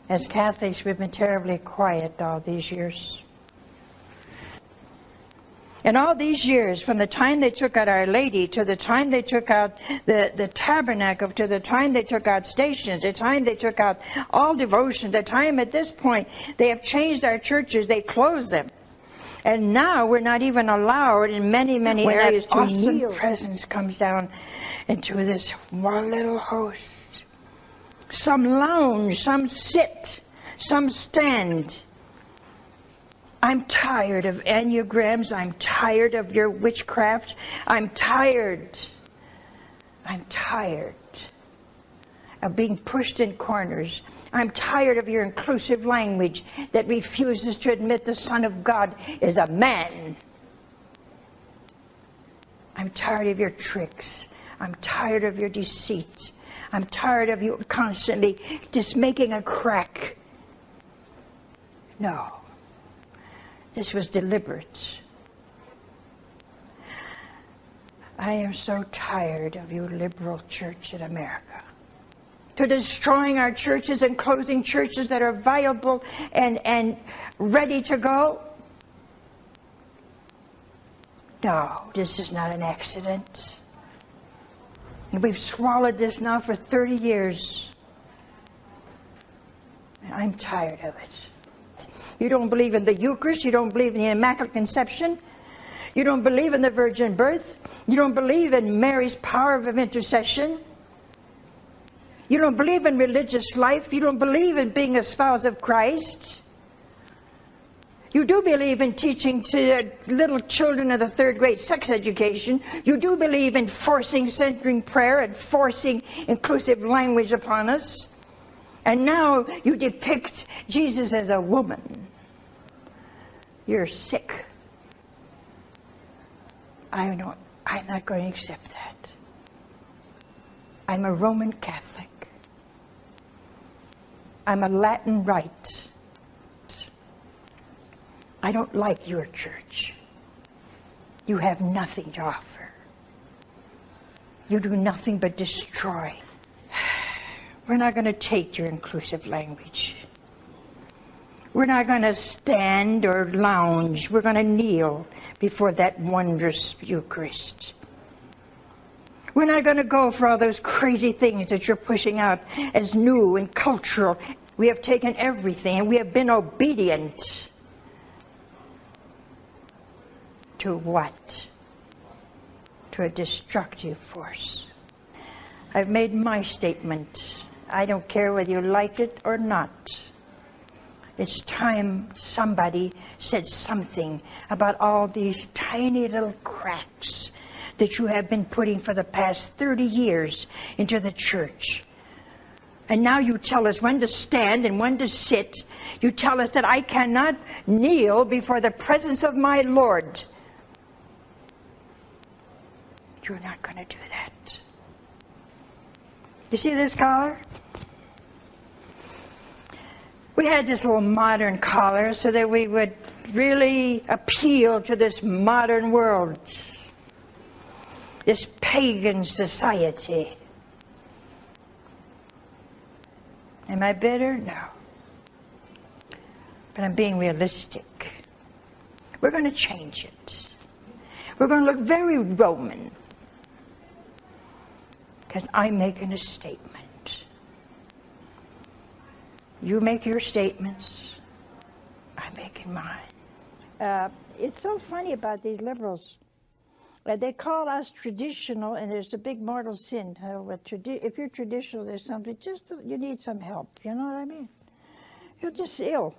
As Catholics, we've been terribly quiet all these years. And all these years, from the time they took out Our Lady, to the time they took out the tabernacle, to the time they took out stations, the time they took out all devotion, the time at this point, they have changed our churches, they closed them. And now we're not even allowed in many, many areas to awesome kneel. Presence comes down into this one little host. Some lounge, some sit, some stand. I'm tired of enneagrams. I'm tired of your witchcraft. I'm tired. I'm tired of being pushed in corners. I'm tired of your inclusive language that refuses to admit the Son of God is a man. I'm tired of your tricks. I'm tired of your deceit. I'm tired of you constantly just making a crack. No. This was deliberate. I am so tired of you liberal church in America. To destroying our churches and closing churches that are viable and ready to go. No, this is not an accident. And we've swallowed this now for 30 years. And I'm tired of it. You don't believe in the Eucharist. You don't believe in the Immaculate Conception. You don't believe in the virgin birth. You don't believe in Mary's power of intercession. You don't believe in religious life. You don't believe in being a spouse of Christ. You do believe in teaching to little children of the third grade sex education. You do believe in forcing centering prayer and forcing inclusive language upon us. And now you depict Jesus as a woman. You're sick. I'm not going to accept that. I'm a Roman Catholic. I'm a Latin Rite. I don't like your church. You have nothing to offer. You do nothing but destroy. We're not going to take your inclusive language. We're not going to stand or lounge. We're going to kneel before that wondrous Eucharist. We're not going to go for all those crazy things that you're pushing out as new and cultural. We have taken everything and we have been obedient. To what? To a destructive force. I've made my statement. I don't care whether you like it or not. It's time somebody said something about all these tiny little cracks that you have been putting for the past 30 years into the church. And now you tell us when to stand and when to sit. You tell us that I cannot kneel before the presence of my Lord. You're not going to do that. You see this collar? We had this little modern collar so that we would really appeal to this modern world, this pagan society. Am I bitter? No. But I'm being realistic. We're going to change it. We're going to look very Roman. Because I'm making a statement. You make your statements. I'm making mine. It's so funny about these liberals. They call us traditional, and there's a big mortal sin. If you're traditional, there's something, you need some help. You know what I mean? You're just ill.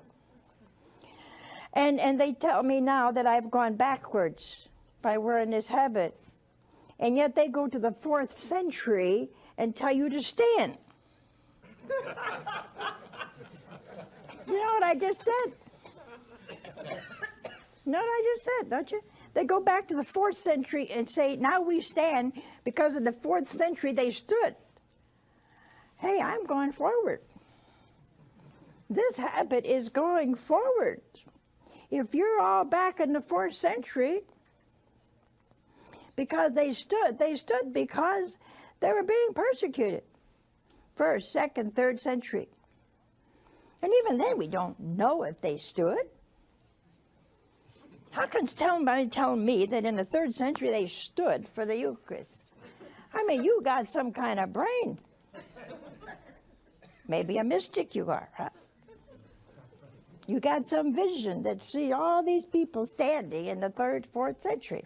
And they tell me now that I've gone backwards by wearing this habit. And yet they go to the 4th century and tell you to stand. You know what I just said? You know what I just said, don't you? They go back to the 4th century and say, now we stand because in the 4th century they stood. Hey, I'm going forward. This habit is going forward. If you're all back in the 4th century, because they stood because they were being persecuted. 1st, 2nd, 3rd century. And even then, we don't know if they stood. How can somebody tell me that in the 3rd century they stood for the Eucharist? I mean, you got some kind of brain. Maybe a mystic you are, huh? You got some vision that see all these people standing in the 3rd, 4th century.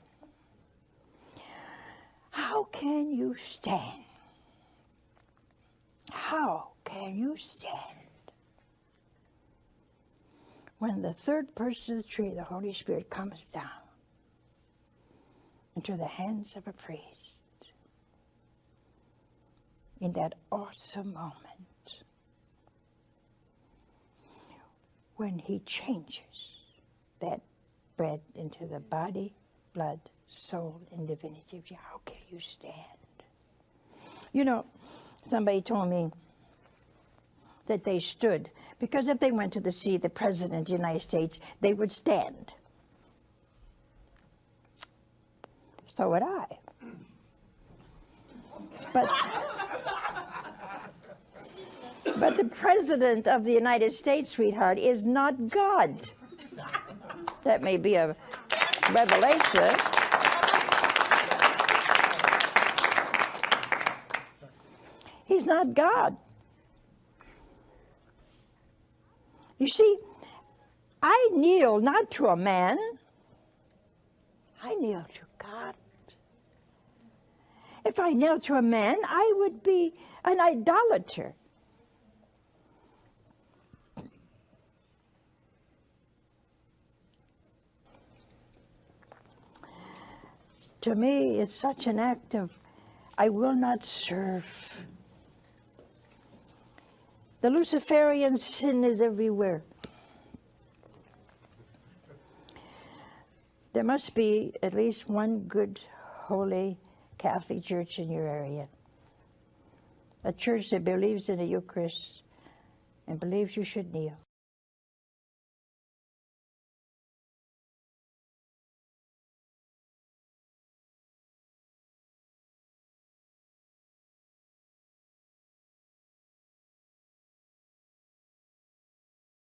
How can you stand? How can you stand when the 3rd person of the Trinity, the Holy Spirit, comes down into the hands of a priest in that awesome moment when he changes that bread into the body, blood, soul, and divinity of Jesus? How can you stand? You know, somebody told me that they stood because if they went to see the President of the United States, they would stand. So would I. But the President of the United States, sweetheart, is not God. That may be a revelation. He's not God. You see, I kneel not to a man, I kneel to God. If I knelt to a man, I would be an idolater. To me, it's such an act of, I will not serve. The Luciferian sin is everywhere. There must be at least one good, holy Catholic church in your area. A church that believes in the Eucharist and believes you should kneel.